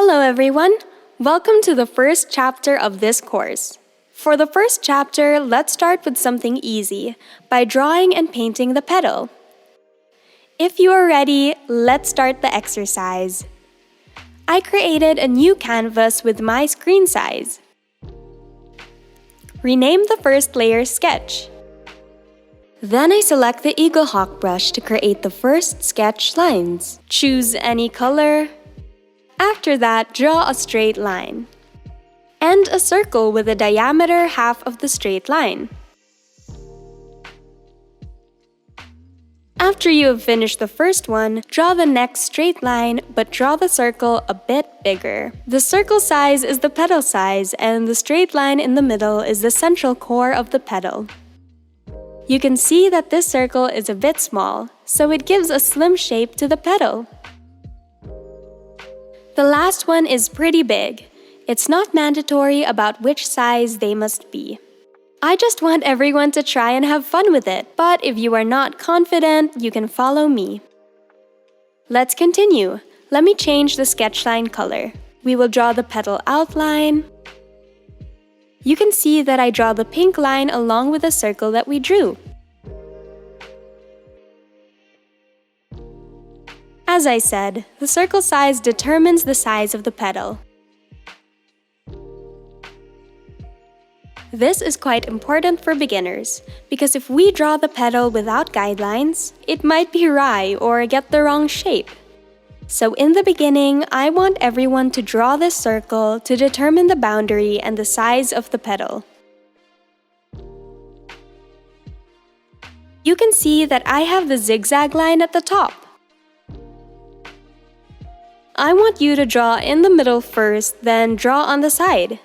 Hello everyone! Welcome to the first chapter of this course. For the first chapter, let's start with something easy, by drawing and painting the petal. If you are ready, let's start the exercise. I created a new canvas with my screen size. Rename the first layer Sketch. Then I select the Eagle Hawk brush to create the first sketch lines. Choose any color. After that, draw a straight line. And a circle with a diameter half of the straight line. After you have finished the first one, draw the next straight line, but draw the circle a bit bigger. The circle size is the petal size, and the straight line in the middle is the central core of the petal. You can see that this circle is a bit small, so it gives a slim shape to the petal. The last one is pretty big. It's not mandatory about which size they must be. I just want everyone to try and have fun with it, but if you are not confident, you can follow me. Let's continue. Let me change the sketch line color. We will draw the petal outline. You can see that I draw the pink line along with the circle that we drew. As I said, the circle size determines the size of the petal. This is quite important for beginners, because if we draw the petal without guidelines, it might be awry or get the wrong shape. So in the beginning, I want everyone to draw this circle to determine the boundary and the size of the petal. You can see that I have the zigzag line at the top. I want you to draw in the middle first, then draw on the side.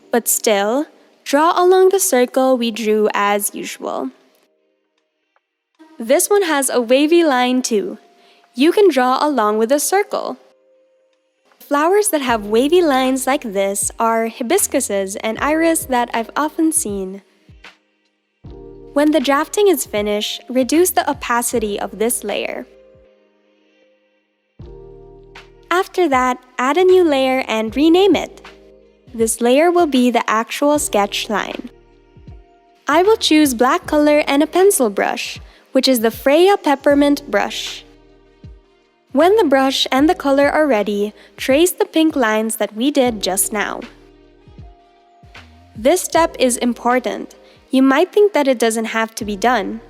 But still, draw along the circle we drew as usual. This one has a wavy line too. You can draw along with the circle. Flowers that have wavy lines like this are hibiscuses and iris that I've often seen. When the drafting is finished, reduce the opacity of this layer. After that, add a new layer and rename it. This layer will be the actual sketch line. I will choose black color and a pencil brush, which is the Freya Peppermint brush. When the brush and the color are ready, trace the pink lines that we did just now. This step is important. You might think that it doesn't have to be done.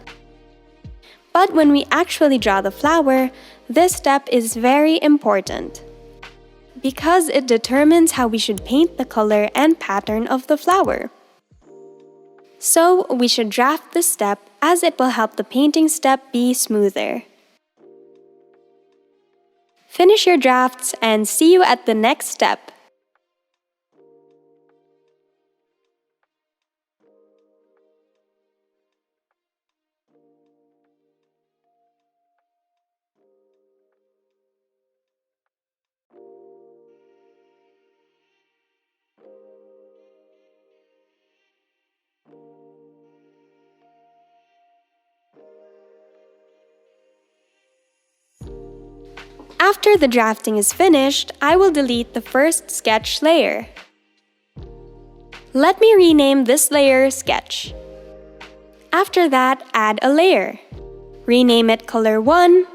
But when we actually draw the flower, this step is very important, because it determines how we should paint the color and pattern of the flower. So we should draft this step as it will help the painting step be smoother. Finish your drafts and see you at the next step. After the drafting is finished, I will delete the first sketch layer. Let me rename this layer Sketch. After that, add a layer. Rename it Color 1.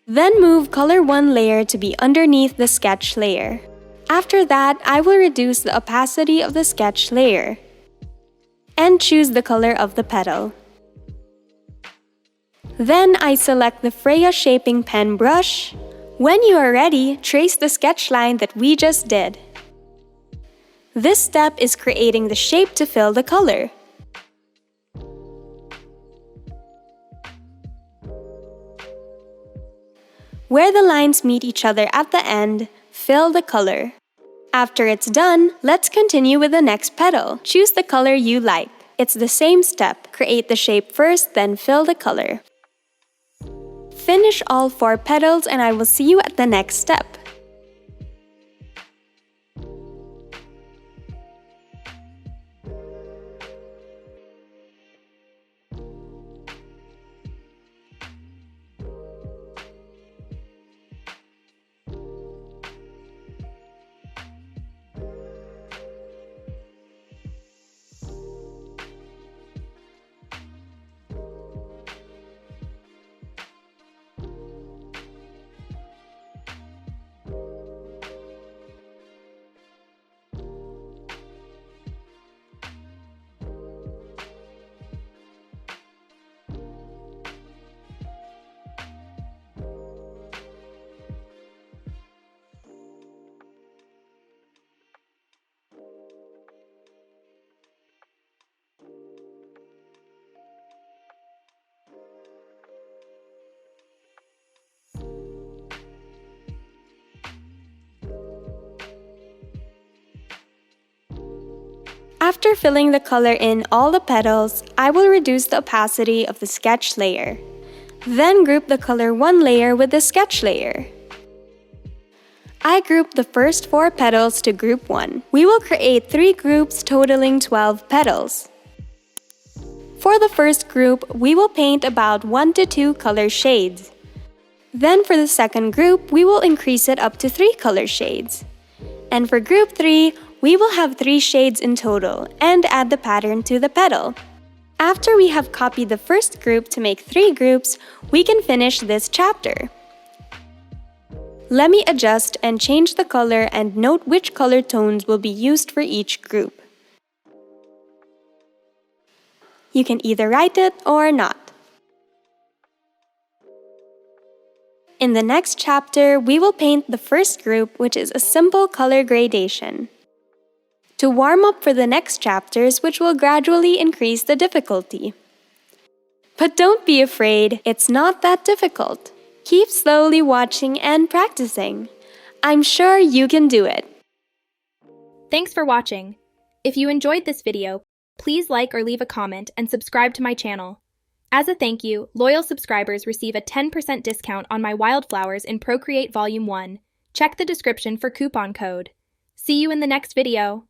Then move Color 1 layer to be underneath the sketch layer. After that, I will reduce the opacity of the sketch layer and choose the color of the petal. Then I select the Freya Shaping Pen brush. When you are ready, trace the sketch line that we just did. This step is creating the shape to fill the color. Where the lines meet each other at the end, fill the color. After it's done, let's continue with the next petal. Choose the color you like. It's the same step. Create the shape first, then fill the color. Finish all 4 petals and I will see you at the next step. After filling the color in all the petals, I will reduce the opacity of the sketch layer. Then group the color 1 layer with the sketch layer. I grouped the first 4 petals to group 1. We will create 3 groups totaling 12 petals. For the first group, we will paint about 1 to 2 color shades. Then for the second group, we will increase it up to 3 color shades. And for group 3, we will have 3 shades in total and add the pattern to the petal. After we have copied the first group to make 3 groups, we can finish this chapter. Let me adjust and change the color and note which color tones will be used for each group. You can either write it or not. In the next chapter, we will paint the first group, which is a simple color gradation, to warm up for the next chapters, which will gradually increase the difficulty. But don't be afraid, it's not that difficult. Keep slowly watching and practicing. I'm sure you can do it. Thanks for watching. If you enjoyed this video, please like or leave a comment and subscribe to my channel. As a thank you, loyal subscribers receive a 10% discount on my wildflowers in Procreate Volume 1. Check the description for coupon code. See you in the next video.